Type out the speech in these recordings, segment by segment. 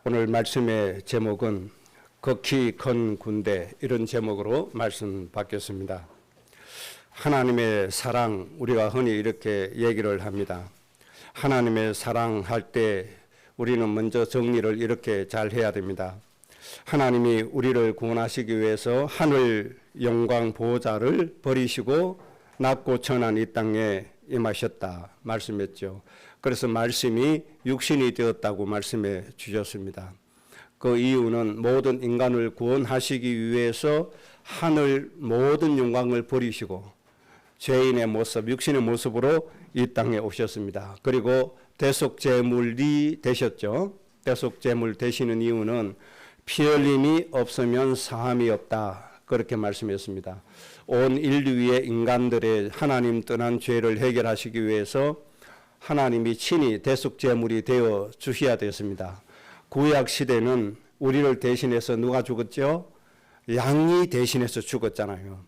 오늘 말씀의 제목은 극히 큰 군대, 이런 제목으로 말씀 받겠습니다. 하나님의 사랑, 우리가 흔히 이렇게 얘기를 합니다. 하나님의 사랑할 때 우리는 먼저 정리를 이렇게 잘 해야 됩니다. 하나님이 우리를 구원하시기 위해서 하늘 영광 보호자를 버리시고 낮고 천한 이 땅에 임하셨다 말씀했죠. 그래서 말씀이 육신이 되었다고 말씀해 주셨습니다. 그 이유는 모든 인간을 구원하시기 위해서 하늘 모든 영광을 버리시고 죄인의 모습, 육신의 모습으로 이 땅에 오셨습니다. 그리고 대속제물이 되셨죠. 대속제물 되시는 이유는 피 흘림이 없으면 사함이 없다, 그렇게 말씀했습니다. 온 인류의 인간들의 하나님 떠난 죄를 해결하시기 위해서 하나님이 친히 대속제물이 되어 주셔야 되었습니다. 구약 시대는 우리를 대신해서 누가 죽었죠? 양이 대신해서 죽었잖아요.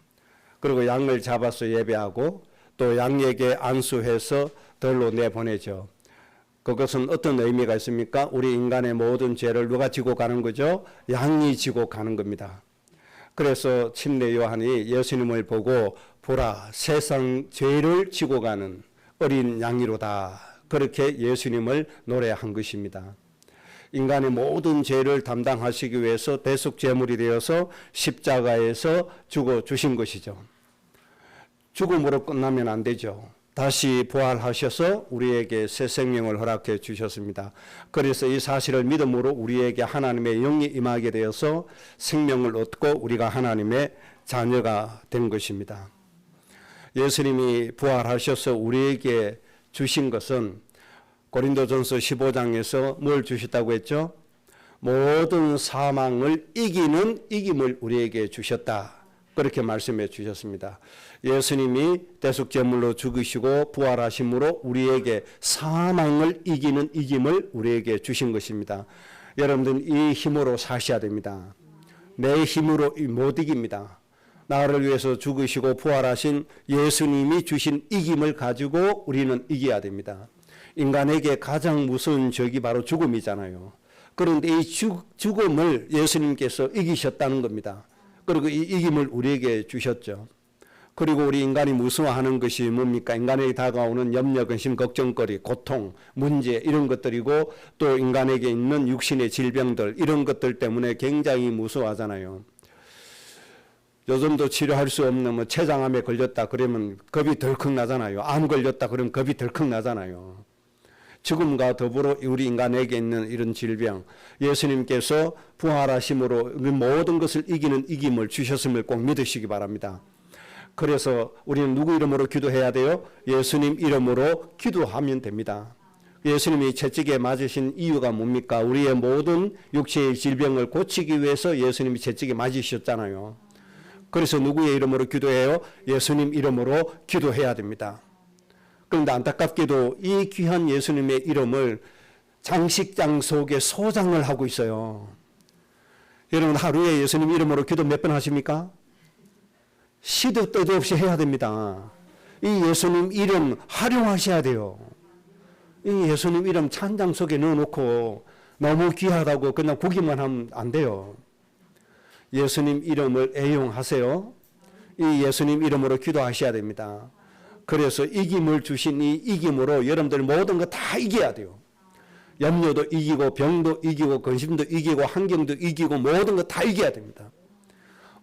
그리고 양을 잡아서 예배하고 또 양에게 안수해서 덜로 내보내죠. 그것은 어떤 의미가 있습니까? 우리 인간의 모든 죄를 누가 지고 가는 거죠? 양이 지고 가는 겁니다. 그래서 침례 요한이 예수님을 보고 보라, 세상 죄를 지고 가는 어린 양이로다, 그렇게 예수님을 노래한 것입니다. 인간의 모든 죄를 담당하시기 위해서 대속제물이 되어서 십자가에서 죽어주신 것이죠. 죽음으로 끝나면 안 되죠. 다시 부활하셔서 우리에게 새 생명을 허락해 주셨습니다. 그래서 이 사실을 믿음으로 우리에게 하나님의 영이 임하게 되어서 생명을 얻고 우리가 하나님의 자녀가 된 것입니다. 예수님이 부활하셔서 우리에게 주신 것은 고린도전서 15장에서 뭘 주셨다고 했죠? 모든 사망을 이기는 이김을 우리에게 주셨다, 그렇게 말씀해 주셨습니다. 예수님이 대속제물로 죽으시고 부활하심으로 우리에게 사망을 이기는 이김을 우리에게 주신 것입니다. 여러분들 이 힘으로 사셔야 됩니다. 내 힘으로 못 이깁니다. 나를 위해서 죽으시고 부활하신 예수님이 주신 이김을 가지고 우리는 이겨야 됩니다. 인간에게 가장 무서운 적이 바로 죽음이잖아요. 그런데 이 죽음을 예수님께서 이기셨다는 겁니다. 그리고 이 이김을 우리에게 주셨죠. 그리고 우리 인간이 무서워하는 것이 뭡니까? 인간에게 다가오는 염려, 근심, 걱정거리, 고통, 문제, 이런 것들이고 또 인간에게 있는 육신의 질병들, 이런 것들 때문에 굉장히 무서워하잖아요. 요즘도 치료할 수 없는 췌장암에 걸렸다 그러면 겁이 덜컥 나잖아요. 암 걸렸다 그러면 겁이 덜컥 나잖아요. 죽음과 더불어 우리 인간에게 있는 이런 질병, 예수님께서 부활하심으로 모든 것을 이기는 이김을 주셨음을 꼭 믿으시기 바랍니다. 그래서 우리는 누구 이름으로 기도해야 돼요? 예수님 이름으로 기도하면 됩니다. 예수님이 채찍에 맞으신 이유가 뭡니까? 우리의 모든 육체의 질병을 고치기 위해서 예수님이 채찍에 맞으셨잖아요. 그래서 누구의 이름으로 기도해요? 예수님 이름으로 기도해야 됩니다. 그런데 안타깝게도 이 귀한 예수님의 이름을 장식장 속에 소장을 하고 있어요. 여러분, 하루에 예수님 이름으로 기도 몇 번 하십니까? 시도 때도 없이 해야 됩니다. 이 예수님 이름 활용하셔야 돼요. 이 예수님 이름 찬장 속에 넣어놓고 너무 귀하다고 그냥 보기만 하면 안 돼요. 예수님 이름을 애용하세요. 이 예수님 이름으로 기도하셔야 됩니다. 그래서 이김을 주신 이 이김으로 여러분들 모든 거 다 이겨야 돼요. 염려도 이기고 병도 이기고 근심도 이기고 환경도 이기고 모든 거 다 이겨야 됩니다.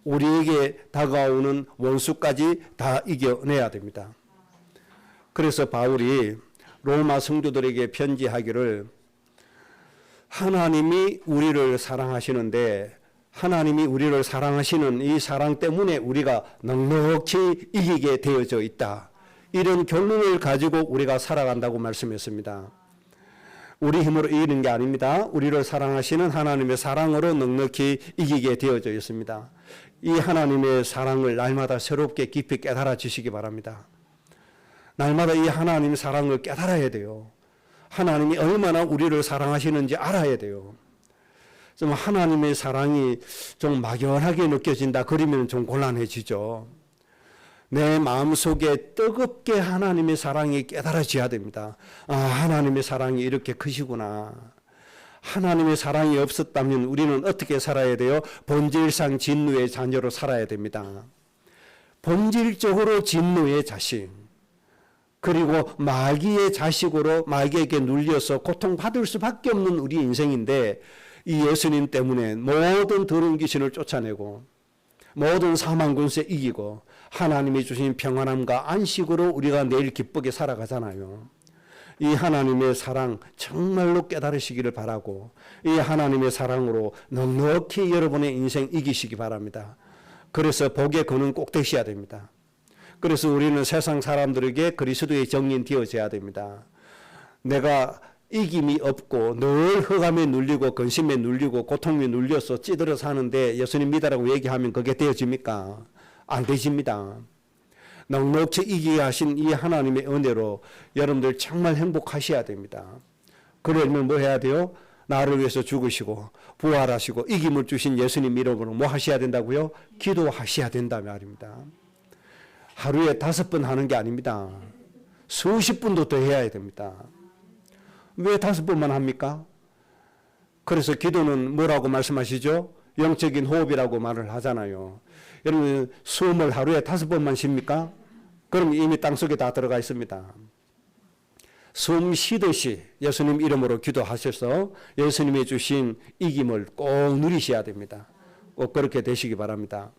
우리에게 다가오는 원수까지 다 이겨내야 됩니다. 그래서 바울이 로마 성도들에게 편지하기를, 하나님이 우리를 사랑하시는데 하나님이 우리를 사랑하시는 이 사랑 때문에 우리가 넉넉히 이기게 되어져 있다, 이런 결론을 가지고 우리가 살아간다고 말씀했습니다. 우리 힘으로 이기는 게 아닙니다. 우리를 사랑하시는 하나님의 사랑으로 넉넉히 이기게 되어져 있습니다. 이 하나님의 사랑을 날마다 새롭게 깊이 깨달아 주시기 바랍니다. 날마다 이 하나님의 사랑을 깨달아야 돼요. 하나님이 얼마나 우리를 사랑하시는지 알아야 돼요. 좀 하나님의 사랑이 좀 막연하게 느껴진다 그러면 좀 곤란해지죠. 내 마음속에 뜨겁게 하나님의 사랑이 깨달아져야 됩니다. 아, 하나님의 사랑이 이렇게 크시구나. 하나님의 사랑이 없었다면 우리는 어떻게 살아야 돼요? 본질상 진노의 자녀로 살아야 됩니다. 본질적으로 진노의 자식, 그리고 마귀의 자식으로 마귀에게 눌려서 고통받을 수밖에 없는 우리 인생인데, 이 예수님 때문에 모든 더러운 귀신을 쫓아내고 모든 사망 권세 이기고 하나님이 주신 평안함과 안식으로 우리가 내일 기쁘게 살아가잖아요. 이 하나님의 사랑 정말로 깨달으시기를 바라고, 이 하나님의 사랑으로 넉넉히 여러분의 인생 이기시기 바랍니다. 그래서 복의 근은 꼭 되셔야 됩니다. 그래서 우리는 세상 사람들에게 그리스도의 정인 되어져야 됩니다. 내가 이김이 없고 늘 흑암에 눌리고 근심에 눌리고 고통에 눌려서 찌들어 사는데 예수님 믿으라고 얘기하면 그게 되어집니까? 안 되집니다. 넉넉히 이기게 하신 이 하나님의 은혜로 여러분들 정말 행복하셔야 됩니다. 그러려면 뭐 해야 돼요? 나를 위해서 죽으시고 부활하시고 이김을 주신 예수님 이름으로 뭐 하셔야 된다고요? 기도하셔야 된다 말입니다. 하루에 5번 하는 게 아닙니다. 수십 번도 더 해야 됩니다. 왜 5번만 합니까? 그래서 기도는 뭐라고 말씀하시죠? 영적인 호흡이라고 말을 하잖아요. 여러분 숨을 하루에 5번만 쉽니까? 그럼 이미 땅속에 다 들어가 있습니다. 숨 쉬듯이 예수님 이름으로 기도하셔서 예수님이 주신 이김을 꼭 누리셔야 됩니다. 꼭 그렇게 되시기 바랍니다.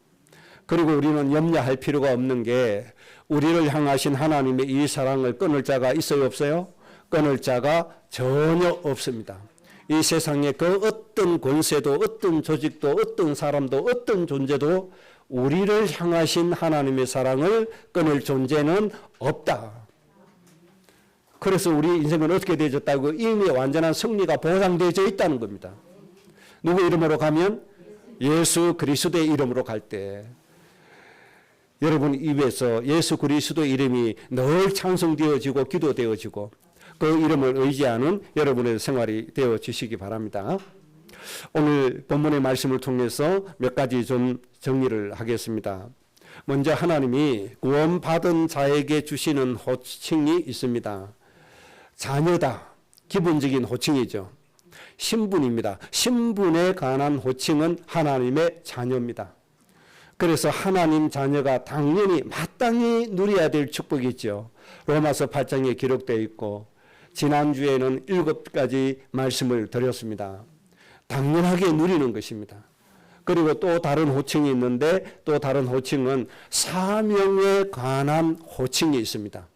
그리고 우리는 염려할 필요가 없는 게, 우리를 향하신 하나님의 이 사랑을 끊을 자가 있어요, 없어요? 끊을 자가 전혀 없습니다. 이 세상에 그 어떤 권세도 어떤 조직도 어떤 사람도 어떤 존재도 우리를 향하신 하나님의 사랑을 끊을 존재는 없다. 그래서 우리 인생은 어떻게 되어졌다고? 이미 완전한 승리가 보장되어져 있다는 겁니다. 누구 이름으로 가면? 예수 그리스도의 이름으로 갈 때 여러분 입에서 예수 그리스도의 이름이 늘 찬송되어지고 기도되어지고 그 이름을 의지하는 여러분의 생활이 되어지시기 바랍니다. 오늘 본문의 말씀을 통해서 몇 가지 좀 정리를 하겠습니다. 먼저 하나님이 구원받은 자에게 주시는 호칭이 있습니다. 자녀다. 기본적인 호칭이죠. 신분입니다. 신분에 관한 호칭은 하나님의 자녀입니다. 그래서 하나님 자녀가 당연히 마땅히 누려야 될 축복이 있죠. 로마서 8장에 기록되어 있고 지난주에는 7가지 말씀을 드렸습니다. 당연하게 누리는 것입니다. 그리고 또 다른 호칭이 있는데, 또 다른 호칭은 사명에 관한 호칭이 있습니다.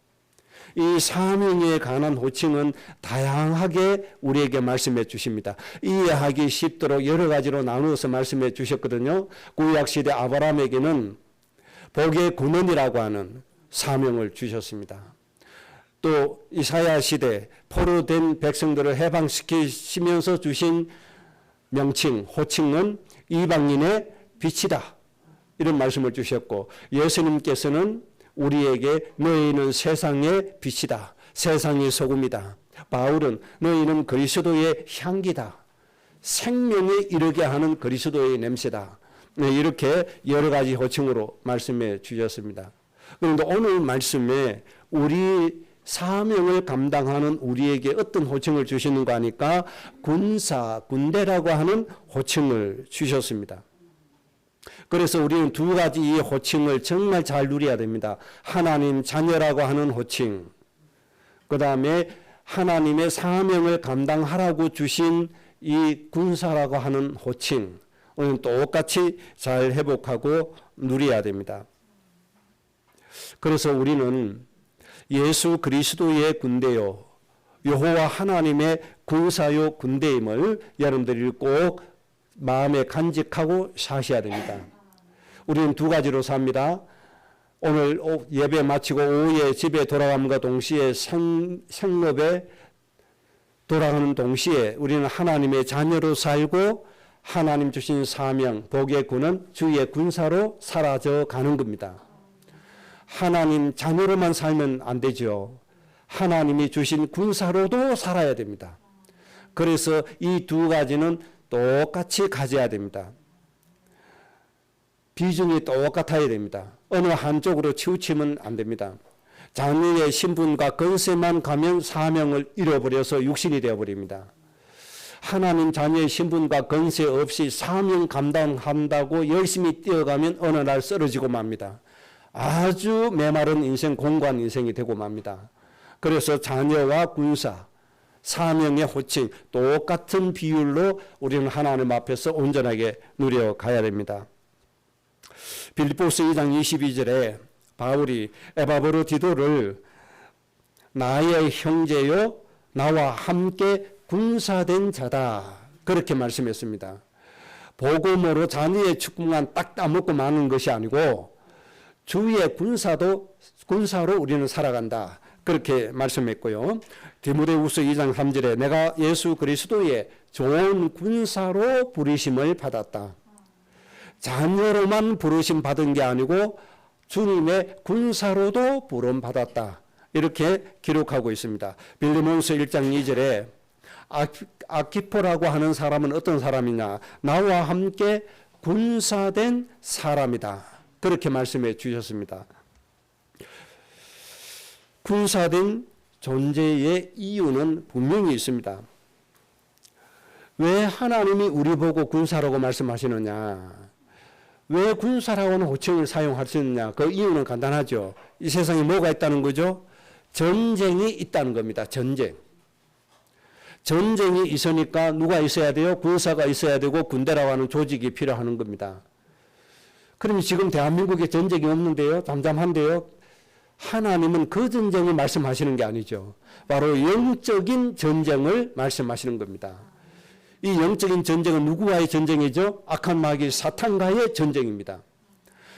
이 사명에 관한 호칭은 다양하게 우리에게 말씀해 주십니다. 이해하기 쉽도록 여러 가지로 나누어서 말씀해 주셨거든요. 구약시대 아브라함에게는 복의 근원이라고 하는 사명을 주셨습니다. 또 이사야 시대 포로된 백성들을 해방시키시면서 주신 명칭, 호칭은 이방인의 빛이다. 이런 말씀을 주셨고, 예수님께서는 우리에게 너희는 세상의 빛이다. 세상의 소금이다. 바울은 너희는 그리스도의 향기다. 생명에 이르게 하는 그리스도의 냄새다. 이렇게 여러 가지 호칭으로 말씀해 주셨습니다. 그런데 오늘 말씀에 우리 사명을 감당하는 우리에게 어떤 호칭을 주시는가 하니까 군사, 군대라고 하는 호칭을 주셨습니다. 그래서 우리는 2가지 이 호칭을 정말 잘 누려야 됩니다. 하나님 자녀라고 하는 호칭, 그 다음에 하나님의 사명을 감당하라고 주신 이 군사라고 하는 호칭, 오늘 똑같이 잘 회복하고 누려야 됩니다. 그래서 우리는 예수 그리스도의 군대요, 여호와 하나님의 군사요 군대임을 여러분들이 꼭 마음에 간직하고 사셔야 됩니다. 우리는 2가지로 삽니다. 오늘 예배 마치고 오후에 집에 돌아감과 동시에 생업에 돌아가는 동시에 우리는 하나님의 자녀로 살고 하나님 주신 사명, 복의 군은 주의 군사로 사라져 가는 겁니다. 하나님 자녀로만 살면 안 되죠. 하나님이 주신 군사로도 살아야 됩니다. 그래서 이 2가지는 똑같이 가져야 됩니다. 비중이 똑같아야 됩니다. 어느 한쪽으로 치우치면 안 됩니다. 자녀의 신분과 권세만 가면 사명을 잃어버려서 육신이 되어버립니다. 하나님 자녀의 신분과 건세 없이 사명 감당한다고 열심히 뛰어가면 어느 날 쓰러지고 맙니다. 아주 메마른 인생, 공고한 인생이 되고 맙니다. 그래서 자녀와 군사, 사명의 호칭 똑같은 비율로 우리는 하나님 앞에서 온전하게 누려가야 됩니다. 빌립보서 2장 22절에 바울이 에바브로디도를 나의 형제요 나와 함께 군사된 자다 그렇게 말씀했습니다. 복음으로 자녀의 축복만 딱 따먹고 마는 것이 아니고 주위의 군사로 우리는 살아간다 그렇게 말씀했고요. 디모데후서 2장 3절에 내가 예수 그리스도의 좋은 군사로 부르심을 받았다. 자녀로만 부르심 받은 게 아니고 주님의 군사로도 부름 받았다. 이렇게 기록하고 있습니다. 빌레몬서 1장 2절에 아키포라고 하는 사람은 어떤 사람이냐? 나와 함께 군사된 사람이다. 그렇게 말씀해 주셨습니다. 군사된 존재의 이유는 분명히 있습니다. 왜 하나님이 우리 보고 군사라고 말씀하시느냐? 왜 군사라고는 호칭을 사용하시느냐? 그 이유는 간단하죠. 이 세상에 뭐가 있다는 거죠? 전쟁이 있다는 겁니다. 전쟁이 있으니까 누가 있어야 돼요? 군사가 있어야 되고 군대라고 하는 조직이 필요한 겁니다. 그럼 지금 대한민국에 전쟁이 없는데요? 잠잠한데요? 하나님은 그 전쟁을 말씀하시는 게 아니죠. 바로 영적인 전쟁을 말씀하시는 겁니다. 이 영적인 전쟁은 누구와의 전쟁이죠? 악한 마귀 사탄과의 전쟁입니다.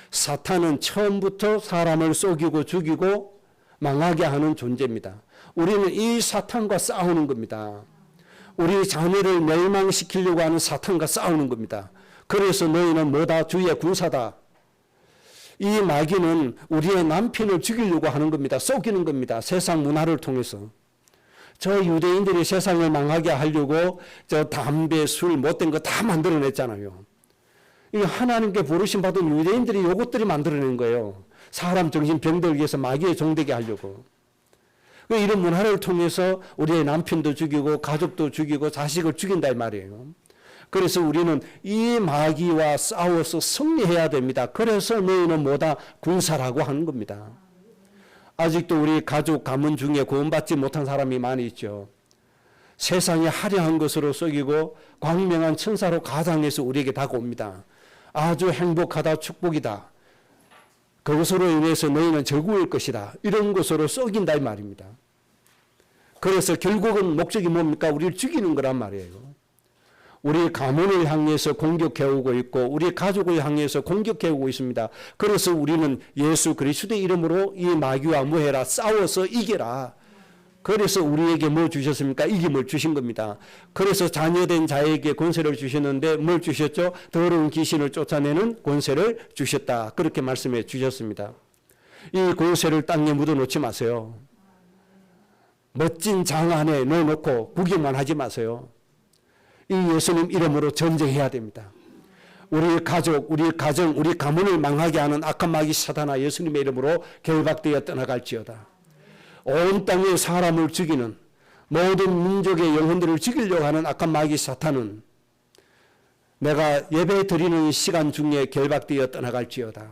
사탄은 처음부터 사람을 속이고 죽이고 망하게 하는 존재입니다. 우리는 이 사탄과 싸우는 겁니다. 우리 자녀를 멸망시키려고 하는 사탄과 싸우는 겁니다. 그래서 너희는 뭐다? 주의 군사다. 이 마귀는 우리의 남편을 죽이려고 하는 겁니다. 속이는 겁니다. 세상 문화를 통해서. 저 유대인들이 세상을 망하게 하려고 저 담배, 술, 못된 거 다 만들어냈잖아요. 이 하나님께 부르심 받은 유대인들이 이것들이 만들어낸 거예요. 사람 정신 병들게 위해서 마귀에 종되게 하려고. 이런 문화를 통해서 우리의 남편도 죽이고 가족도 죽이고 자식을 죽인다 이 말이에요. 그래서 우리는 이 마귀와 싸워서 승리해야 됩니다. 그래서 너희는 뭐다? 군사라고 하는 겁니다. 아직도 우리 가족 가문 중에 구원받지 못한 사람이 많이 있죠. 세상에 화려한 것으로 속이고 광명한 천사로 가장해서 우리에게 다가옵니다. 아주 행복하다, 축복이다. 그것으로 인해서 너희는 저구일 것이다. 이런 것으로 속인다 이 말입니다. 그래서 결국은 목적이 뭡니까? 우리를 죽이는 거란 말이에요. 우리 가문을 향해서 공격해오고 있고 우리 가족을 향해서 공격해오고 있습니다. 그래서 우리는 예수 그리스도의 이름으로 이 마귀와 뭐해라? 싸워서 이겨라. 그래서 우리에게 뭘 주셨습니까? 이김을 주신 겁니다. 그래서 자녀된 자에게 권세를 주셨는데 뭘 주셨죠? 더러운 귀신을 쫓아내는 권세를 주셨다. 그렇게 말씀해 주셨습니다. 이 권세를 땅에 묻어놓지 마세요. 멋진 장 안에 넣어놓고 구경만 하지 마세요. 이 예수님 이름으로 전쟁해야 됩니다. 우리 가족, 우리 가정, 우리 가문을 망하게 하는 악한 마귀 사탄아 예수님의 이름으로 결박되어 떠나갈지어다. 온 땅에 사람을 죽이는 모든 민족의 영혼들을 죽이려고 하는 악한 마귀 사탄은 내가 예배 드리는 시간 중에 결박되어 떠나갈지어다.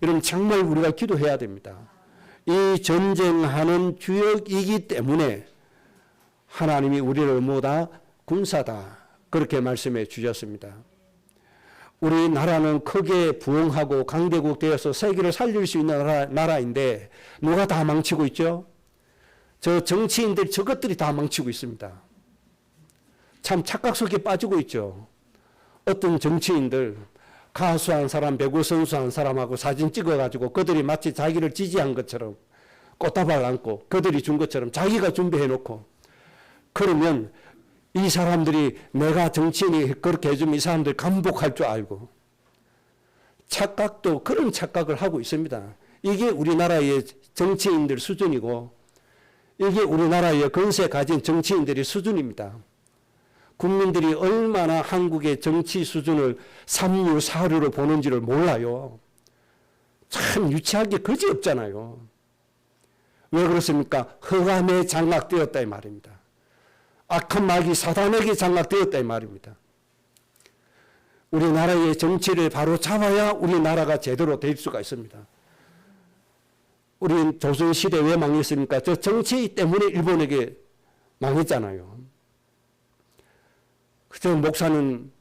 이런 정말 우리가 기도해야 됩니다. 이 전쟁하는 주역이기 때문에 하나님이 우리를 모두 군사다. 그렇게 말씀해 주셨습니다. 우리나라는 크게 부흥하고 강대국 되어서 세계를 살릴 수 있는 나라인데 누가 다 망치고 있죠? 저 정치인들 저것들이 다 망치고 있습니다. 참 착각 속에 빠지고 있죠. 어떤 정치인들 가수 한 사람, 배구 선수 한 사람하고 사진 찍어가지고 그들이 마치 자기를 지지한 것처럼 꽃다발 안고 그들이 준 것처럼 자기가 준비해놓고 그러면 이 사람들이 내가 정치인이 그렇게 해주면 이 사람들이 감복할 줄 알고 착각도 그런 착각을 하고 있습니다. 이게 우리나라의 정치인들 수준이고 이게 우리나라의 건세 가진 정치인들의 수준입니다. 국민들이 얼마나 한국의 정치 수준을 3류, 4류로 보는지를 몰라요. 참 유치하게 그지없잖아요. 왜 그렇습니까? 흑암에 장악되었다 이 말입니다. 악한 마귀 사단에게 장악되었다 이 말입니다. 우리나라의 정치를 바로 잡아야 우리나라가 제대로 될 수가 있습니다. 우리 조선시대 왜 망했습니까? 저 정치 때문에 일본에게 망했잖아요. 저 목사는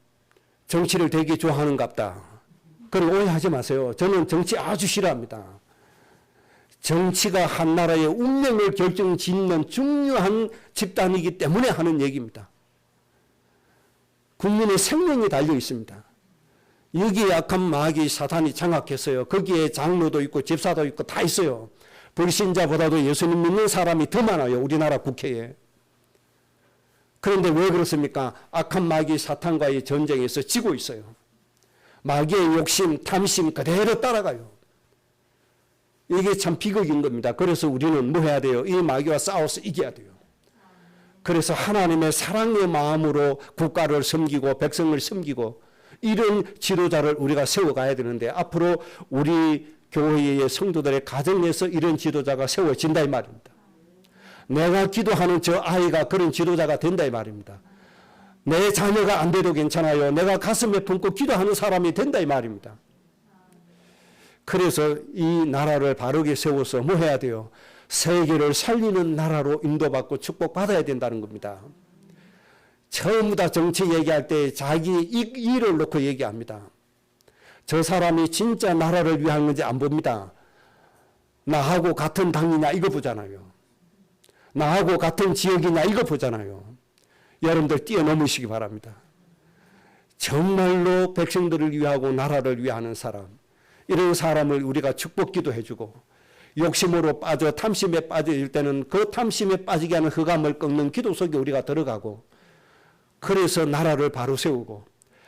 정치를 되게 좋아하는갑다. 그럼 오해하지 마세요. 저는 정치 아주 싫어합니다. 정치가 한 나라의 운명을 결정짓는 중요한 집단이기 때문에 하는 얘기입니다. 국민의 생명이 달려 있습니다. 여기에 악한 마귀 사탄이 장악했어요. 거기에 장로도 있고 집사도 있고 다 있어요. 불신자보다도 예수님 믿는 사람이 더 많아요. 우리나라 국회에. 그런데 왜 그렇습니까? 악한 마귀 사탄과의 전쟁에서 지고 있어요. 마귀의 욕심, 탐심 그대로 따라가요. 이게 참 비극인 겁니다. 그래서 우리는 뭐 해야 돼요? 이 마귀와 싸워서 이겨야 돼요. 그래서 하나님의 사랑의 마음으로 국가를 섬기고 백성을 섬기고 이런 지도자를 우리가 세워가야 되는데 앞으로 우리 교회의 성도들의 가정에서 이런 지도자가 세워진다 이 말입니다. 내가 기도하는 저 아이가 그런 지도자가 된다 이 말입니다. 내 자녀가 안 돼도 괜찮아요. 내가 가슴에 품고 기도하는 사람이 된다 이 말입니다. 그래서 이 나라를 바르게 세워서 뭐 해야 돼요? 세계를 살리는 나라로 인도받고 축복받아야 된다는 겁니다. 전부 다 정치 얘기할 때 자기 일을 놓고 얘기합니다. 저 사람이 진짜 나라를 위한 건지 안 봅니다. 나하고 같은 당이냐 이거 보잖아요. 나하고 같은 지역이냐 이거 보잖아요. 여러분들 뛰어넘으시기 바랍니다. 정말로 백성들을 위하고 나라를 위하는 사람, 이런 사람을 우리가 축복 기도해주고 욕심으로 빠져 탐심에 빠질 때는 그 탐심에 빠지게 하는 흑암을 꺾는 기도 속에 우리가 들어가고 그래서 나라를 바로 세우고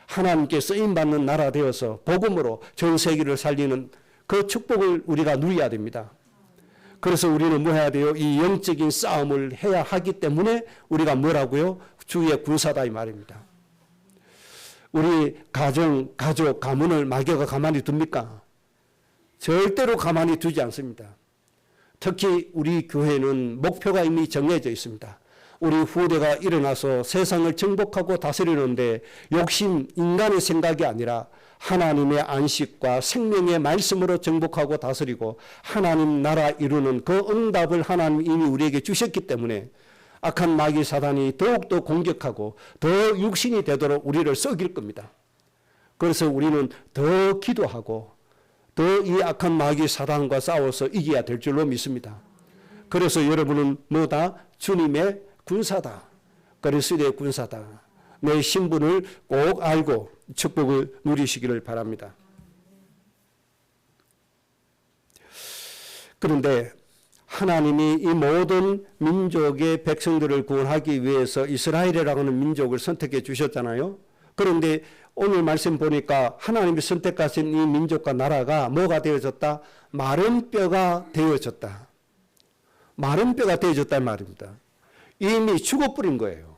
하나님께 쓰임받는 나라 되어서 복음으로 전 세계를 살리는 그 축복을 우리가 누려야 됩니다. 그래서 우리는 뭐 해야 돼요? 이 영적인 싸움을 해야 하기 때문에 우리가 뭐라고요? 주의 군사다 이 말입니다. 우리 가정, 가족, 가문을 마귀가 가만히 둡니까? 절대로 가만히 두지 않습니다. 특히 우리 교회는 목표가 이미 정해져 있습니다. 우리 후대가 일어나서 세상을 정복하고 다스리는데 욕심, 인간의 생각이 아니라 하나님의 안식과 생명의 말씀으로 정복하고 다스리고 하나님 나라 이루는 그 응답을 하나님 이미 우리에게 주셨기 때문에 악한 마귀 사단이 더욱더 공격하고 더 육신이 되도록 우리를 썩일 겁니다. 그래서 우리는 더 기도하고 더 이 악한 마귀 사단과 싸워서 이겨야 될 줄로 믿습니다. 그래서 여러분은 뭐다? 주님의 군사다. 그리스도의 군사다. 내 신분을 꼭 알고 축복을 누리시기를 바랍니다. 그런데 하나님이 이 모든 민족의 백성들을 구원하기 위해서 이스라엘이라고 하는 민족을 선택해 주셨잖아요. 그런데 오늘 말씀 보니까 하나님이 선택하신 이 민족과 나라가 뭐가 되어졌다? 마른 뼈가 되어졌다. 마른 뼈가 되어졌단 말입니다. 이미 죽어버린 거예요.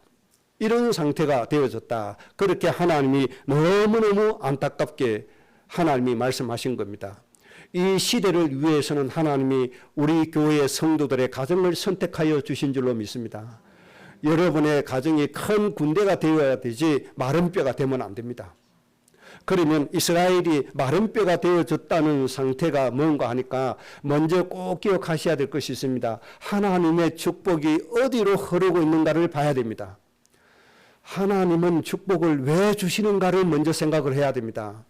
이런 상태가 되어졌다. 그렇게 하나님이 너무너무 안타깝게 하나님이 말씀하신 겁니다. 이 시대를 위해서는 하나님이 우리 교회의 성도들의 가정을 선택하여 주신 줄로 믿습니다. 여러분의 가정이 큰 군대가 되어야 되지 마른 뼈가 되면 안 됩니다. 그러면 이스라엘이 마른 뼈가 되어졌다는 상태가 뭔가 하니까 먼저 꼭 기억하셔야 될 것이 있습니다. 하나님의 축복이 어디로 흐르고 있는가를 봐야 됩니다. 하나님은 축복을 왜 주시는가를 먼저 생각을 해야 됩니다.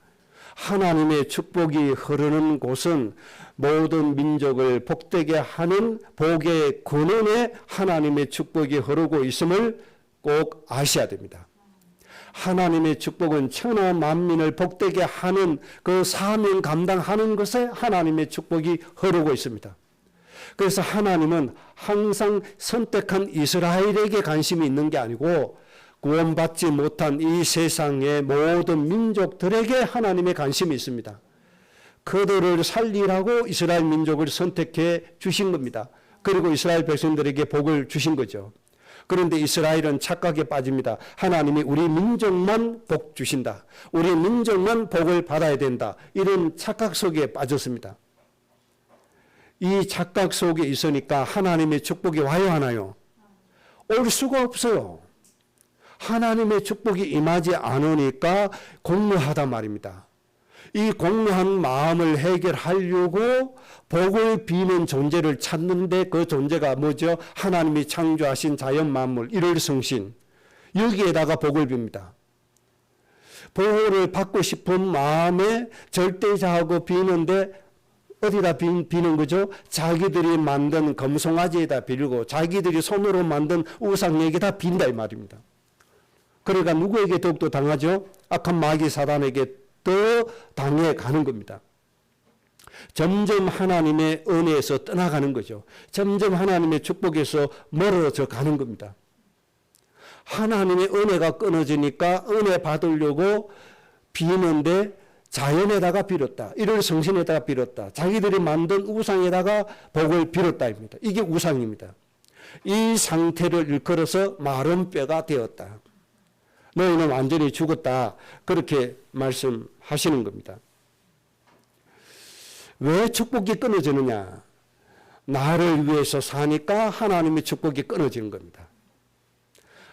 하나님의 축복이 흐르는 곳은 모든 민족을 복되게 하는 복의 근원에 하나님의 축복이 흐르고 있음을 꼭 아셔야 됩니다. 하나님의 축복은 천하 만민을 복되게 하는 그 사명 감당하는 것에 하나님의 축복이 흐르고 있습니다. 그래서 하나님은 항상 선택한 이스라엘에게 관심이 있는 게 아니고 구원받지 못한 이 세상의 모든 민족들에게 하나님의 관심이 있습니다. 그들을 살리라고 이스라엘 민족을 선택해 주신 겁니다. 그리고 이스라엘 백성들에게 복을 주신 거죠. 그런데 이스라엘은 착각에 빠집니다. 하나님이 우리 민족만 복 주신다. 우리 민족만 복을 받아야 된다. 이런 착각 속에 빠졌습니다. 이 착각 속에 있으니까 하나님의 축복이 와요, 하나요? 올 수가 없어요. 하나님의 축복이 임하지 않으니까 공허하단 말입니다. 이 공허한 마음을 해결하려고 복을 비는 존재를 찾는데 그 존재가 뭐죠? 하나님이 창조하신 자연 만물, 일월성신. 여기에다가 복을 빕니다. 복을 받고 싶은 마음에 절대자하고 비는데 어디다 비는 거죠? 자기들이 만든 금송아지에다 빌고 자기들이 손으로 만든 우상에게다 빈다 이 말입니다. 그러니까 누구에게 더욱더 당하죠? 악한 마귀 사단에게 더 당해가는 겁니다. 점점 하나님의 은혜에서 떠나가는 거죠. 점점 하나님의 축복에서 멀어져 가는 겁니다. 하나님의 은혜가 끊어지니까 은혜 받으려고 비는데 자연에다가 빌었다. 이를 성신에다가 빌었다. 자기들이 만든 우상에다가 복을 빌었다입니다. 이게 우상입니다. 이 상태를 일컬어서 마른 뼈가 되었다. 너희는 완전히 죽었다. 그렇게 말씀하시는 겁니다. 왜 축복이 끊어지느냐? 나를 위해서 사니까 하나님의 축복이 끊어지는 겁니다.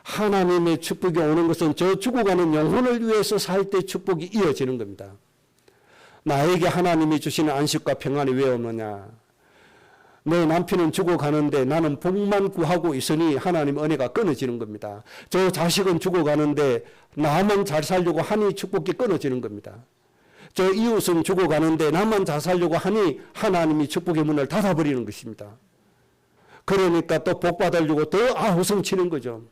하나님의 축복이 오는 것은 저 죽어가는 영혼을 위해서 살 때 축복이 이어지는 겁니다. 나에게 하나님이 주시는 안식과 평안이 왜 없느냐? 내 남편은 죽어가는데 나는 복만 구하고 있으니 하나님 은혜가 끊어지는 겁니다. 저 자식은 죽어가는데 나만 잘 살려고 하니 축복이 끊어지는 겁니다. 저 이웃은 죽어가는데 나만 잘 살려고 하니 하나님이 축복의 문을 닫아버리는 것입니다. 그러니까 또 복 받으려고 더 아우성치는 거죠.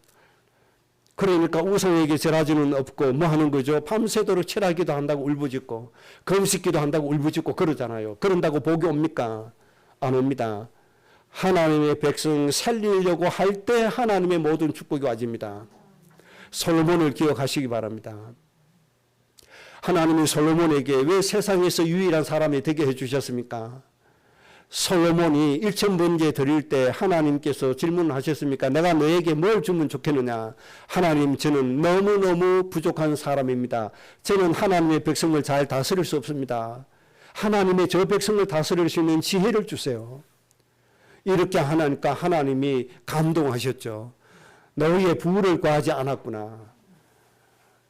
그러니까 우상에게 절하지는 없고 뭐 하는 거죠? 밤새도록 철하기도 한다고 울부짖고 금식기도 한다고 울부짖고 그러잖아요. 그런다고 복이 옵니까? 안 옵니다. 하나님의 백성 살리려고 할 때 하나님의 모든 축복이 와집니다. 솔로몬을 기억하시기 바랍니다. 하나님이 솔로몬에게 왜 세상에서 유일한 사람이 되게 해주셨습니까? 솔로몬이 1000번째 드릴 때 하나님께서 질문하셨습니까? 내가 너에게 뭘 주면 좋겠느냐? 하나님, 저는 너무너무 부족한 사람입니다. 저는 하나님의 백성을 잘 다스릴 수 없습니다. 하나님의 저 백성을 다스릴 수 있는 지혜를 주세요. 이렇게 하나니까 하나님이 감동하셨죠. 너희의 부를 구하지 않았구나.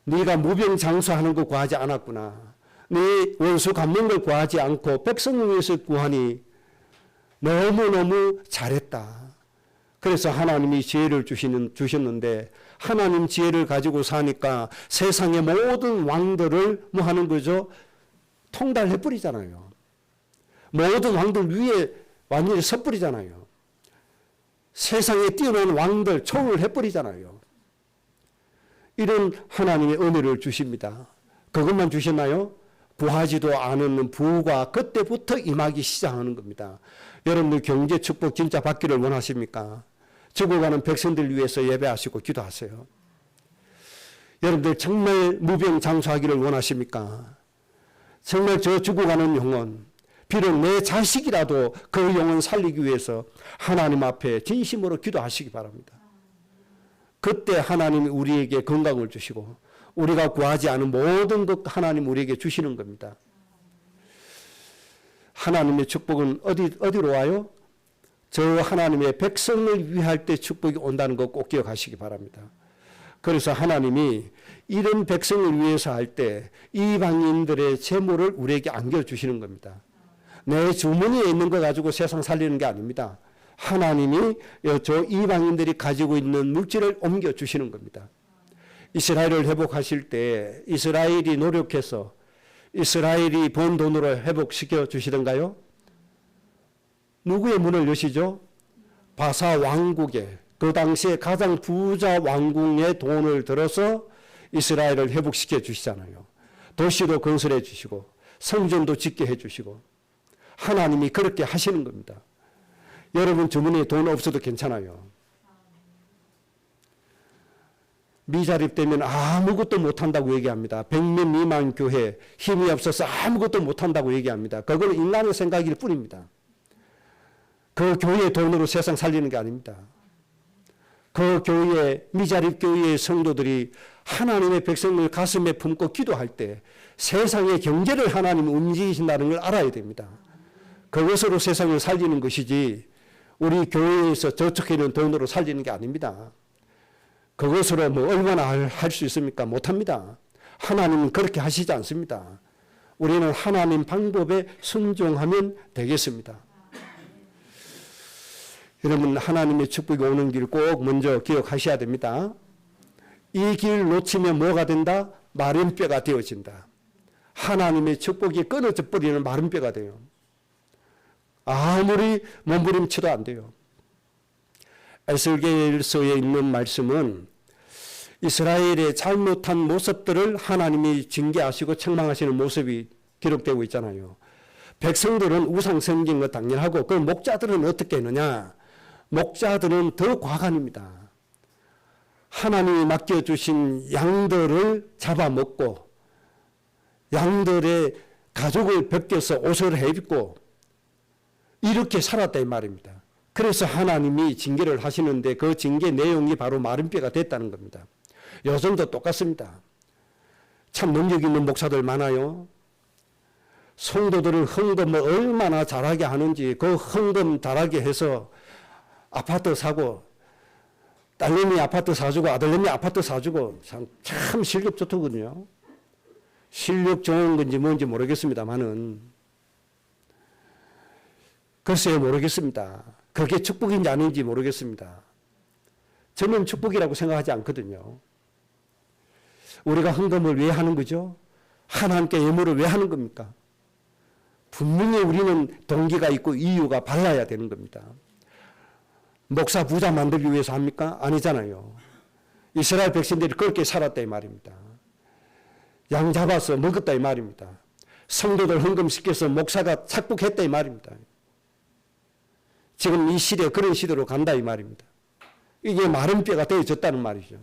네가 무병장수하는 거 구하지 않았구나. 네 원수 갚는 걸 구하지 않고 백성을 위해서 구하니 너무너무 잘했다. 그래서 하나님이 지혜를 주셨는데 하나님 지혜를 가지고 사니까 세상의 모든 왕들을 뭐 하는 거죠? 통달해버리잖아요. 모든 왕들 위에 완전히 섰버리잖아요. 세상에 뛰어난 왕들 초월을 해버리잖아요. 이런 하나님의 은혜를 주십니다. 그것만 주셨나요? 구하지도 않은 부가 그때부터 임하기 시작하는 겁니다. 여러분들 경제 축복 진짜 받기를 원하십니까? 죽어가는 백성들 위해서 예배하시고 기도하세요. 여러분들 정말 무병장수하기를 원하십니까? 정말 저 죽어가는 영혼, 비록 내 자식이라도 그 영혼 살리기 위해서 하나님 앞에 진심으로 기도하시기 바랍니다. 그때 하나님이 우리에게 건강을 주시고 우리가 구하지 않은 모든 것 하나님 우리에게 주시는 겁니다. 하나님의 축복은 어디로 와요? 저 하나님의 백성을 위할 때 축복이 온다는 거 꼭 기억하시기 바랍니다. 그래서 하나님이 이런 백성을 위해서 할 때 이방인들의 재물을 우리에게 안겨주시는 겁니다. 내 주머니에 있는 거 가지고 세상 살리는 게 아닙니다. 하나님이 저 이방인들이 가지고 있는 물질을 옮겨주시는 겁니다. 이스라엘을 회복하실 때 이스라엘이 노력해서 이스라엘이 번 돈으로 회복시켜 주시던가요? 누구의 문을 여시죠? 바사 왕국의 그 당시에 가장 부자 왕궁의 돈을 들어서 이스라엘을 회복시켜 주시잖아요. 도시도 건설해 주시고 성전도 짓게 해 주시고 하나님이 그렇게 하시는 겁니다. 여러분 주머니에 돈 없어도 괜찮아요. 미자립되면 아무것도 못한다고 얘기합니다. 100명 미만 교회 힘이 없어서 아무것도 못한다고 얘기합니다. 그건 인간의 생각일 뿐입니다. 그 교회의 돈으로 세상 살리는 게 아닙니다. 그 교회 미자립 교회의 성도들이 하나님의 백성을 가슴에 품고 기도할 때 세상의 경제를 하나님이 움직이신다는 걸 알아야 됩니다. 그것으로 세상을 살리는 것이지 우리 교회에서 저축해놓은 돈으로 살리는 게 아닙니다. 그것으로 뭐 얼마나 할 수 있습니까? 못합니다. 하나님은 그렇게 하시지 않습니다. 우리는 하나님 방법에 순종하면 되겠습니다. 여러분, 하나님의 축복이 오는 길 꼭 먼저 기억하셔야 됩니다. 이 길 놓치면 뭐가 된다? 마른 뼈가 되어진다. 하나님의 축복이 끊어져 버리는 마른 뼈가 돼요. 아무리 몸부림쳐도 안 돼요. 에스겔서에 있는 말씀은 이스라엘의 잘못한 모습들을 하나님이 징계하시고 책망하시는 모습이 기록되고 있잖아요. 백성들은 우상 섬긴 거 당연하고, 그 목자들은 어떻게 했느냐? 목자들은 더 과간입니다. 하나님이 맡겨주신 양들을 잡아먹고 양들의 가죽을 벗겨서 옷을 해입고 이렇게 살았다 이 말입니다. 그래서 하나님이 징계를 하시는데 그 징계 내용이 바로 마른 뼈가 됐다는 겁니다. 요즘도 똑같습니다. 참 능력 있는 목사들 많아요. 성도들은 헌금을 얼마나 잘하게 하는지 그 헌금 잘하게 해서 아파트 사고, 딸내미 아파트 사주고 아들내미 아파트 사주고 참 실력 좋더군요. 실력 좋은 건지 뭔지 모르겠습니다만은 글쎄요, 모르겠습니다. 그게 축복인지 아닌지 모르겠습니다. 저는 축복이라고 생각하지 않거든요. 우리가 헌금을 왜 하는 거죠? 하나님께 예물을 왜 하는 겁니까? 분명히 우리는 동기가 있고 이유가 발라야 되는 겁니다. 목사 부자 만들기 위해서 합니까? 아니잖아요. 이스라엘 백성들이 그렇게 살았다 이 말입니다. 양 잡아서 먹었다 이 말입니다. 성도들 헌금시켜서 목사가 착복했다 이 말입니다. 지금 이 시대 그런 시대로 간다 이 말입니다. 이게 마른 뼈가 되어졌다는 말이죠.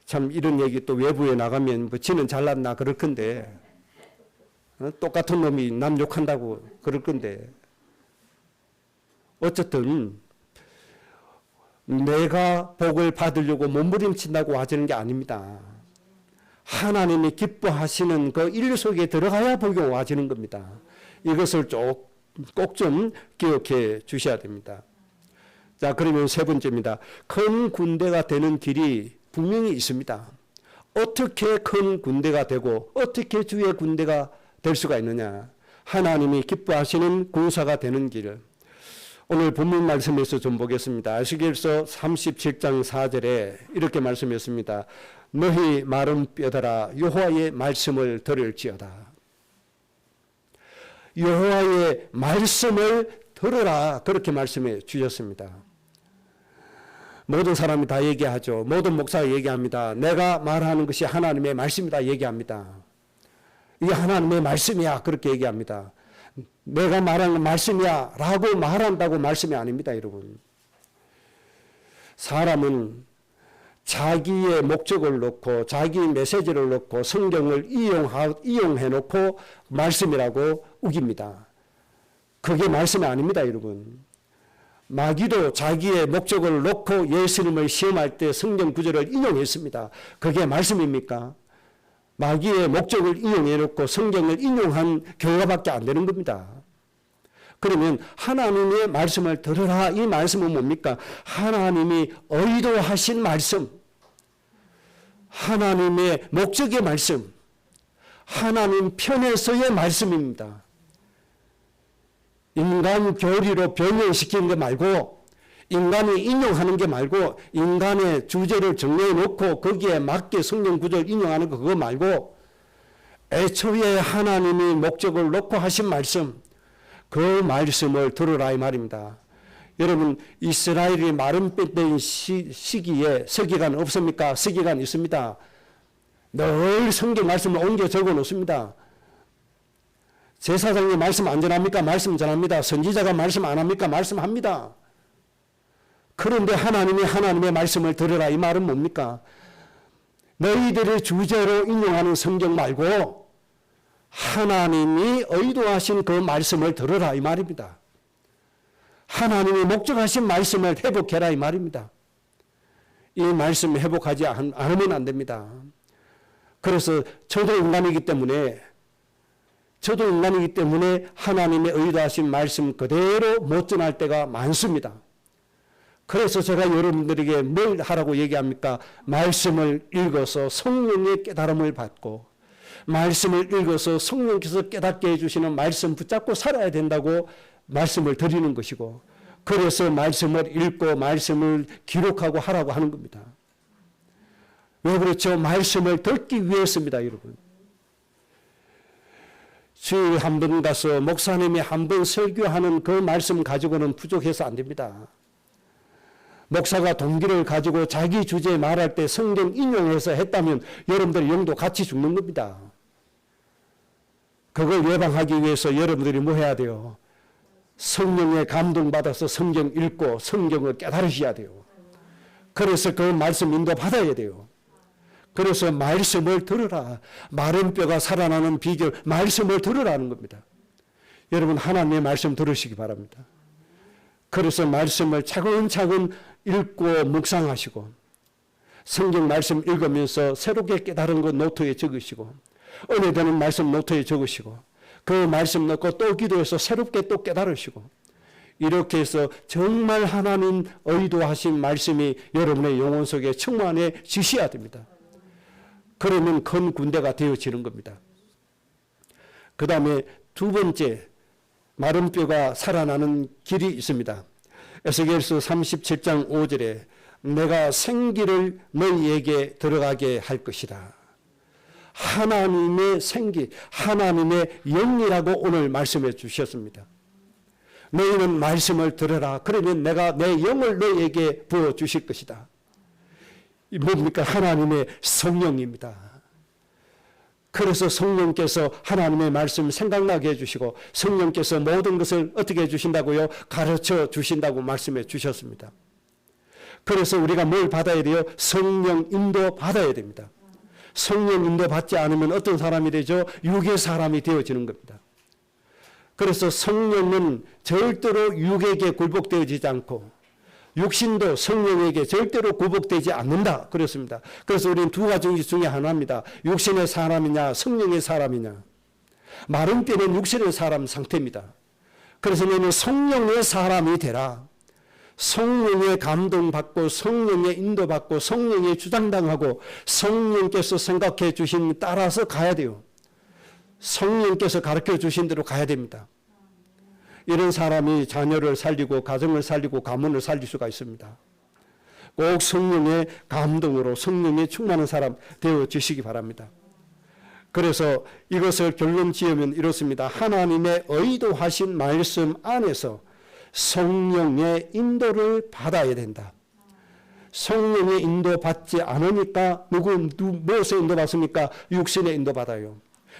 참 이런 얘기 또 외부에 나가면 뭐 지는 잘났나 그럴 건데 똑같은 놈이 남 욕한다고 그럴 건데 어쨌든 내가 복을 받으려고 몸부림친다고 하시는 게 아닙니다. 하나님이 기뻐하시는 그 일 속에 들어가야 복이 와지는 겁니다. 이것을 꼭 좀 기억해 주셔야 됩니다. 자, 그러면 세 번째입니다. 큰 군대가 되는 길이 분명히 있습니다. 어떻게 큰 군대가 되고 어떻게 주의 군대가 될 수가 있느냐. 하나님이 기뻐하시는 군사가 되는 길. 오늘 본문 말씀에서 좀 보겠습니다. 에스겔서 37장 4절에 이렇게 말씀했습니다. 너희 마른 뼈들아 여호와의 말씀을 들을지어다. 여호와의 말씀을 들으라 그렇게 말씀해 주셨습니다. 모든 사람이 다 얘기하죠. 모든 목사가 얘기합니다. 내가 말하는 것이 하나님의 말씀이다 얘기합니다. 이게 하나님의 말씀이야 그렇게 얘기합니다. 내가 말하는 건 말씀이야 라고 말한다고 말씀이 아닙니다. 여러분. 사람은 자기의 목적을 놓고 자기 메시지를 놓고 성경을 이용해 놓고 말씀이라고 우깁니다. 그게 말씀이 아닙니다. 여러분. 마귀도 자기의 목적을 놓고 예수님을 시험할 때 성경 구절을 인용했습니다. 그게 말씀입니까? 마귀의 목적을 이용해 놓고 성경을 인용한 결과밖에 안 되는 겁니다. 그러면 하나님의 말씀을 들으라 이 말씀은 뭡니까? 하나님이 의도하신 말씀, 하나님의 목적의 말씀, 하나님 편에서의 말씀입니다. 인간 교리로 변형시키는 게 말고 인간이 인용하는 게 말고 인간의 주제를 정리해 놓고 거기에 맞게 성경 구절 인용하는 거 그거 말고 애초에 하나님이 목적을 놓고 하신 말씀 그 말씀을 들으라 이 말입니다. 여러분 이스라엘이 마른 뼈된 시기에 서기관 없습니까? 서기관 있습니다. 늘 성경 말씀을 옮겨 적어 놓습니다. 제사장이 말씀 안 전합니까? 말씀 전합니다. 선지자가 말씀 안 합니까? 말씀합니다. 그런데 하나님의 말씀을 들으라 이 말은 뭡니까? 너희들의 주제로 인용하는 성경 말고 하나님이 의도하신 그 말씀을 들으라 이 말입니다. 하나님이 목적하신 말씀을 회복해라 이 말입니다. 이 말씀 회복하지 않으면 안 됩니다. 그래서 저도 인간이기 때문에 하나님의 의도하신 말씀 그대로 못 전할 때가 많습니다. 그래서 제가 여러분들에게 뭘 하라고 얘기합니까? 말씀을 읽어서 성령의 깨달음을 받고 말씀을 읽어서 성령께서 깨닫게 해주시는 말씀 붙잡고 살아야 된다고 말씀을 드리는 것이고 그래서 말씀을 읽고 말씀을 기록하고 하라고 하는 겁니다. 왜 그렇죠? 말씀을 듣기 위해서입니다, 여러분. 주일 한 번 가서 목사님이 한 번 설교하는 그 말씀 가지고는 부족해서 안 됩니다. 목사가 동기를 가지고 자기 주제에 말할 때 성경 인용해서 했다면 여러분들의 영도 같이 죽는 겁니다. 그걸 예방하기 위해서 여러분들이 뭐 해야 돼요? 성령의 감동받아서 성경 읽고 성경을 깨달으셔야 돼요. 그래서 그 말씀 인도 받아야 돼요. 그래서 말씀을 들으라. 마른 뼈가 살아나는 비결, 말씀을 들으라는 겁니다. 여러분 하나님의 말씀 들으시기 바랍니다. 그래서 말씀을 차근차근 읽고 묵상하시고 성경 말씀 읽으면서 새롭게 깨달은 것 노트에 적으시고 은혜되는 말씀 노트에 적으시고 그 말씀 넣고 또 기도해서 새롭게 또 깨달으시고 이렇게 해서 정말 하나님 의도하신 말씀이 여러분의 영혼 속에 충만해지셔야 됩니다. 그러면 큰 군대가 되어지는 겁니다. 그 다음에 두 번째 마른 뼈가 살아나는 길이 있습니다. 에스겔서 37장 5절에 내가 생기를 너희에게 들어가게 할 것이다. 하나님의 생기, 하나님의 영이라고 오늘 말씀해 주셨습니다. 너희는 말씀을 들으라. 그러면 내가 내 영을 너희에게 부어주실 것이다. 뭡니까? 하나님의 성령입니다. 그래서 성령께서 하나님의 말씀 생각나게 해주시고 성령께서 모든 것을 어떻게 해주신다고요? 가르쳐 주신다고 말씀해 주셨습니다. 그래서 우리가 뭘 받아야 돼요? 성령 인도 받아야 됩니다. 성령 인도 받지 않으면 어떤 사람이 되죠? 육의 사람이 되어지는 겁니다. 그래서 성령은 절대로 육에게 굴복되어지지 않고 육신도 성령에게 절대로 굴복되지 않는다. 그렇습니다. 그래서 우리는 두 가지 중에 하나입니다. 육신의 사람이냐 성령의 사람이냐. 마른 뼈는 육신의 사람 상태입니다. 그래서 너는 성령의 사람이 되라. 성령의 감동받고 성령의 인도받고 성령의 주장당하고 성령께서 생각해 주신 따라서 가야 돼요. 성령께서 가르쳐 주신 대로 가야 됩니다. 이런 사람이 자녀를 살리고 가정을 살리고 가문을 살릴 수가 있습니다. 꼭 성령의 감동으로 성령에 충만한 사람 되어주시기 바랍니다. 그래서 이것을 결론 지으면 이렇습니다. 하나님의 의도하신 말씀 안에서 성령의 인도를 받아야 된다. 성령의 인도 받지 않으니까 무엇에 인도 받습니까? 육신의 인도 받아요.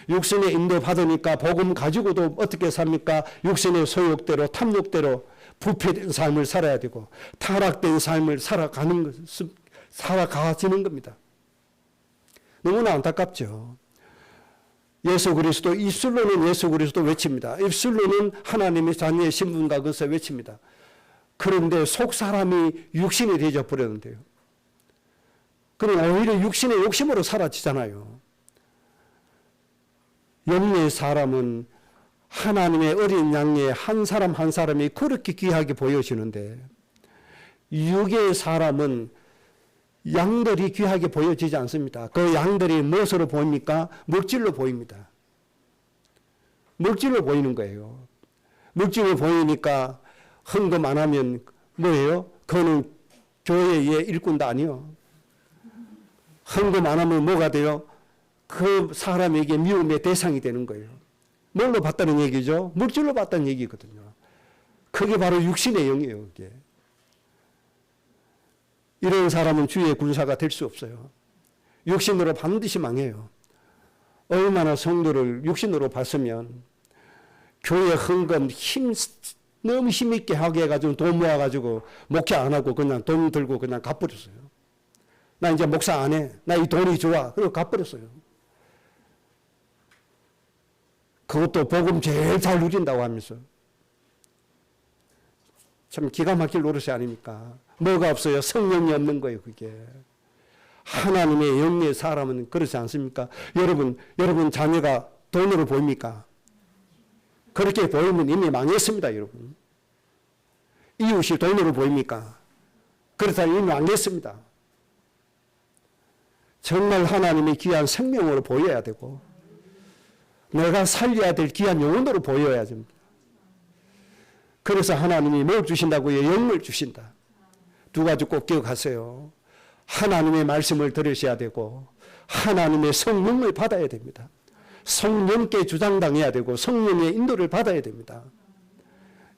육신의 인도 받으니까 복음 가지고도 어떻게 삽니까? 육신의 소욕대로 탐욕대로 부패된 삶을 살아야 되고 타락된 삶을 살아가지는 겁니다. 너무나 안타깝죠. 예수 그리스도, 입술로는 예수 그리스도 외칩니다. 입술로는 하나님의 자녀의 신분과 것을 외칩니다. 그런데 속 사람이 육신이 되어 버렸는데요. 그럼 오히려 육신의 욕심으로 사라지잖아요. 영의 사람은 하나님의 어린 양의 한 사람 한 사람이 그렇게 귀하게 보여지는데 육의 사람은 양들이 귀하게 보여지지 않습니다. 그 양들이 무엇으로 보입니까? 물질로 보입니다. 물질로 보이는 거예요. 물질로 보이니까 헌금 안 하면 뭐예요? 그거는 교회의 일꾼도 아니요. 헌금 안 하면 뭐가 돼요? 그 사람에게 미움의 대상이 되는 거예요. 뭘로 봤다는 얘기죠? 물질로 봤다는 얘기거든요. 그게 바로 육신의 영이에요. 그게. 이런 사람은 주의 군사가 될 수 없어요. 육신으로 반드시 망해요. 얼마나 성도를 육신으로 봤으면 교회 헌금 너무 힘있게 하게 해가지고 돈 모아가지고 목회 안 하고 그냥 돈 들고 그냥 갚버렸어요. 나 이제 목사 안 해. 나 이 돈이 좋아. 그리고 갚버렸어요. 그것도 복음 제일 잘 누린다고 하면서. 참 기가 막힐 노릇이 아닙니까? 뭐가 없어요? 성령이 없는 거예요, 그게. 하나님의 영의 사람은 그렇지 않습니까? 여러분 자녀가 돈으로 보입니까? 그렇게 보이면 이미 망했습니다, 여러분. 이웃이 돈으로 보입니까? 그렇다면 이미 안 됐습니다. 정말 하나님의 귀한 생명으로 보여야 되고 내가 살려야 될 귀한 영혼으로 보여야 됩니다. 그래서 하나님이 뭘 주신다고요? 영을 주신다. 두 가지 꼭 기억하세요. 하나님의 말씀을 들으셔야 되고 하나님의 성령을 받아야 됩니다. 성령께 주장당해야 되고 성령의 인도를 받아야 됩니다.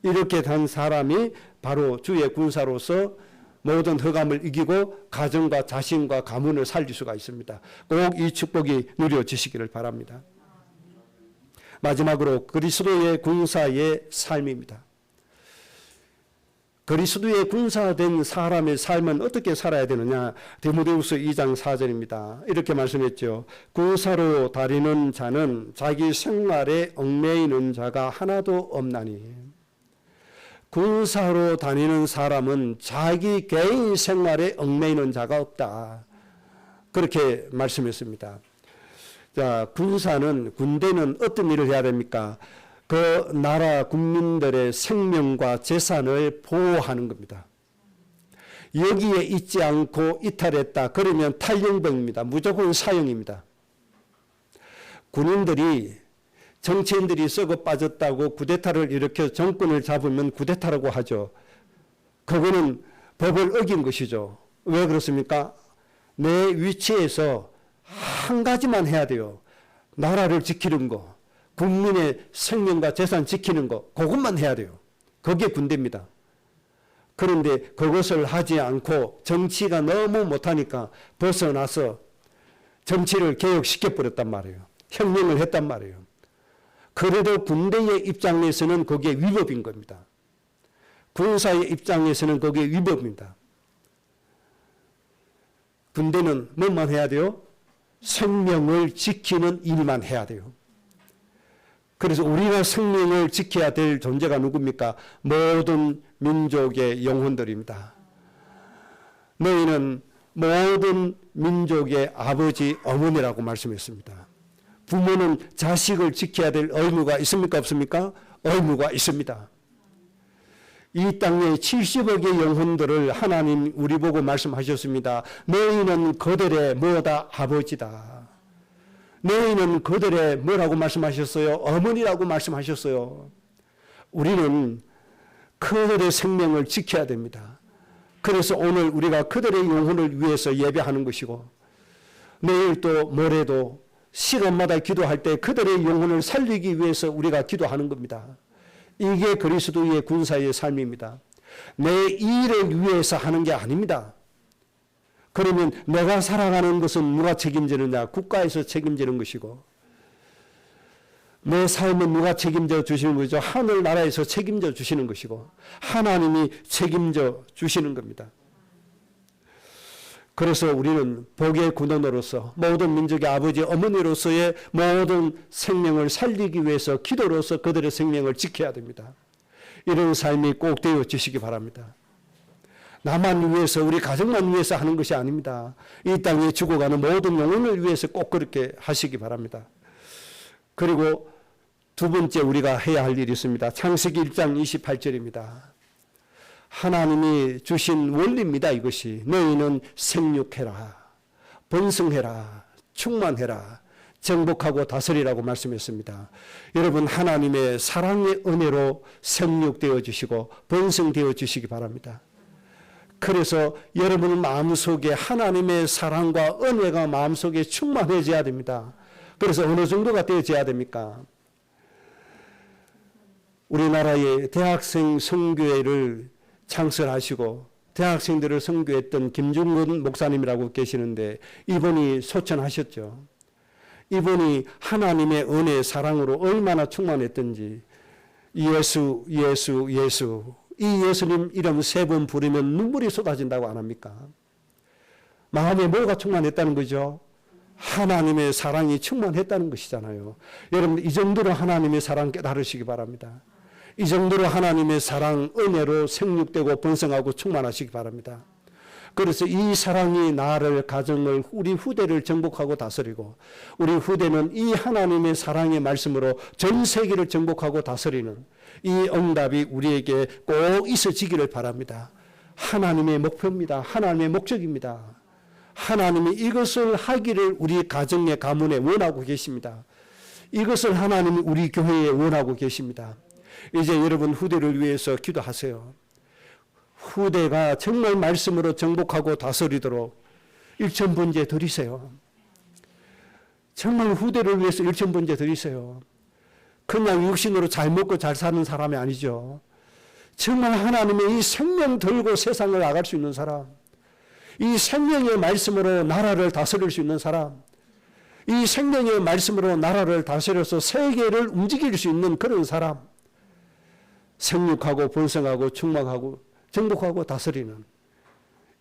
이렇게 된 사람이 바로 주의 군사로서 모든 흑암을 이기고 가정과 자신과 가문을 살릴 수가 있습니다. 꼭 이 축복이 누려지시기를 바랍니다. 마지막으로 그리스도의 군사의 삶입니다. 그리스도의 군사된 사람의 삶은 어떻게 살아야 되느냐? 디모데후서 2장 4절입니다. 이렇게 말씀했죠. 군사로 다니는 자는 자기 생활에 얽매이는 자가 하나도 없나니. 군사로 다니는 사람은 자기 개인 생활에 얽매이는 자가 없다. 그렇게 말씀했습니다. 자, 군대는 어떤 일을 해야 됩니까? 그 나라 국민들의 생명과 재산을 보호하는 겁니다. 여기에 있지 않고 이탈했다. 그러면 탈영병입니다. 무조건 사형입니다. 군인들이 정치인들이 썩어 빠졌다고 쿠데타를 일으켜 정권을 잡으면 쿠데타라고 하죠. 그거는 법을 어긴 것이죠. 왜 그렇습니까? 내 위치에서 한 가지만 해야 돼요. 나라를 지키는 거, 국민의 생명과 재산 지키는 거, 그것만 해야 돼요. 그게 군대입니다. 그런데 그것을 하지 않고 정치가 너무 못하니까 벗어나서 정치를 개혁시켜버렸단 말이에요. 혁명을 했단 말이에요. 그래도 군대의 입장에서는 그게 위법인 겁니다. 군사의 입장에서는 그게 위법입니다. 군대는 뭐만 해야 돼요? 생명을 지키는 일만 해야 돼요. 그래서 우리가 생명을 지켜야 될 존재가 누굽니까? 모든 민족의 영혼들입니다. 너희는 모든 민족의 아버지, 어머니라고 말씀했습니다. 부모는 자식을 지켜야 될 의무가 있습니까? 없습니까? 의무가 있습니다. 이 땅에 70억의 영혼들을 하나님 우리 보고 말씀하셨습니다. 너희는 그들의 뭐다? 아버지다. 너희는 그들의 뭐라고 말씀하셨어요? 어머니라고 말씀하셨어요. 우리는 그들의 생명을 지켜야 됩니다. 그래서 오늘 우리가 그들의 영혼을 위해서 예배하는 것이고 내일 또 모레도 시간마다 기도할 때 그들의 영혼을 살리기 위해서 우리가 기도하는 겁니다. 이게 그리스도의 군사의 삶입니다. 내 일을 위해서 하는 게 아닙니다. 그러면 내가 살아가는 것은 누가 책임지느냐? 국가에서 책임지는 것이고 내 삶은 누가 책임져 주시는 거죠? 하늘나라에서 책임져 주시는 것이고 하나님이 책임져 주시는 겁니다. 그래서 우리는 복의 군원으로서 모든 민족의 아버지 어머니로서의 모든 생명을 살리기 위해서 기도로서 그들의 생명을 지켜야 됩니다. 이런 삶이 꼭 되어지시기 바랍니다. 나만 위해서 우리 가정만 위해서 하는 것이 아닙니다. 이 땅에 죽어가는 모든 영혼을 위해서 꼭 그렇게 하시기 바랍니다. 그리고 두 번째 우리가 해야 할 일이 있습니다. 창세기 1장 28절입니다. 하나님이 주신 원리입니다. 이것이 너희는 생육해라, 번성해라, 충만해라, 정복하고 다스리라고 말씀했습니다. 여러분 하나님의 사랑의 은혜로 생육되어 주시고 번성되어 주시기 바랍니다. 그래서 여러분 마음속에 하나님의 사랑과 은혜가 마음속에 충만해져야 됩니다. 그래서 어느 정도가 되어져야 됩니까? 우리나라의 대학생 선교회를 창설하시고 대학생들을 선교했던 김중근 목사님이라고 계시는데 이분이 소천하셨죠. 이분이 하나님의 은혜 사랑으로 얼마나 충만했던지 예수 예수 예수 이 예수님 이름 3번 부르면 눈물이 쏟아진다고 안 합니까? 마음에 뭐가 충만했다는 거죠? 하나님의 사랑이 충만했다는 것이잖아요. 여러분 이 정도로 하나님의 사랑 깨달으시기 바랍니다. 이 정도로 하나님의 사랑, 은혜로 생육되고 번성하고 충만하시기 바랍니다. 그래서 이 사랑이 나를, 가정을, 우리 후대를 정복하고 다스리고 우리 후대는 이 하나님의 사랑의 말씀으로 전 세계를 정복하고 다스리는 이 응답이 우리에게 꼭 있어지기를 바랍니다. 하나님의 목표입니다. 하나님의 목적입니다. 하나님이 이것을 하기를 우리 가정의 가문에 원하고 계십니다. 이것을 하나님이 우리 교회에 원하고 계십니다. 이제 여러분 후대를 위해서 기도하세요. 후대가 정말 말씀으로 정복하고 다스리도록 일천번제 드리세요. 정말 후대를 위해서 일천번제 드리세요. 그냥 육신으로 잘 먹고 잘 사는 사람이 아니죠. 정말 하나님의 이 생명 들고 세상을 나갈 수 있는 사람, 이 생명의 말씀으로 나라를 다스릴 수 있는 사람, 이 생명의 말씀으로 나라를 다스려서 세계를 움직일 수 있는 그런 사람, 생육하고 번성하고 충만하고 정복하고 다스리는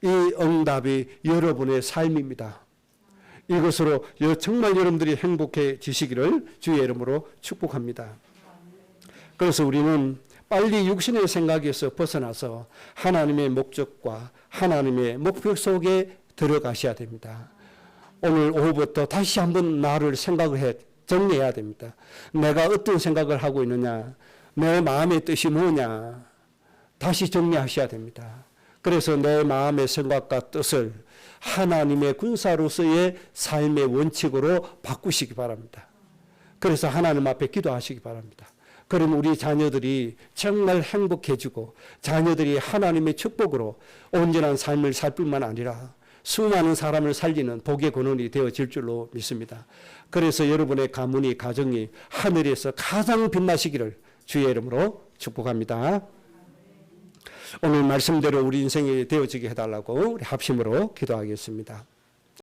이 응답이 여러분의 삶입니다. 이것으로 정말 여러분들이 행복해지시기를 주의 이름으로 축복합니다. 그래서 우리는 빨리 육신의 생각에서 벗어나서 하나님의 목적과 하나님의 목표 속에 들어가셔야 됩니다. 오늘 오후부터 다시 한번 나를 정리해야 됩니다. 내가 어떤 생각을 하고 있느냐, 내 마음의 뜻이 뭐냐, 다시 정리하셔야 됩니다. 그래서 내 마음의 생각과 뜻을 하나님의 군사로서의 삶의 원칙으로 바꾸시기 바랍니다. 그래서 하나님 앞에 기도하시기 바랍니다. 그럼 우리 자녀들이 정말 행복해지고 자녀들이 하나님의 축복으로 온전한 삶을 살 뿐만 아니라 수많은 사람을 살리는 복의 근원이 되어질 줄로 믿습니다. 그래서 여러분의 가문이 가정이 하늘에서 가장 빛나시기를 주의 이름으로 축복합니다. 오늘 말씀대로 우리 인생이 되어지게 해달라고 우리 합심으로 기도하겠습니다.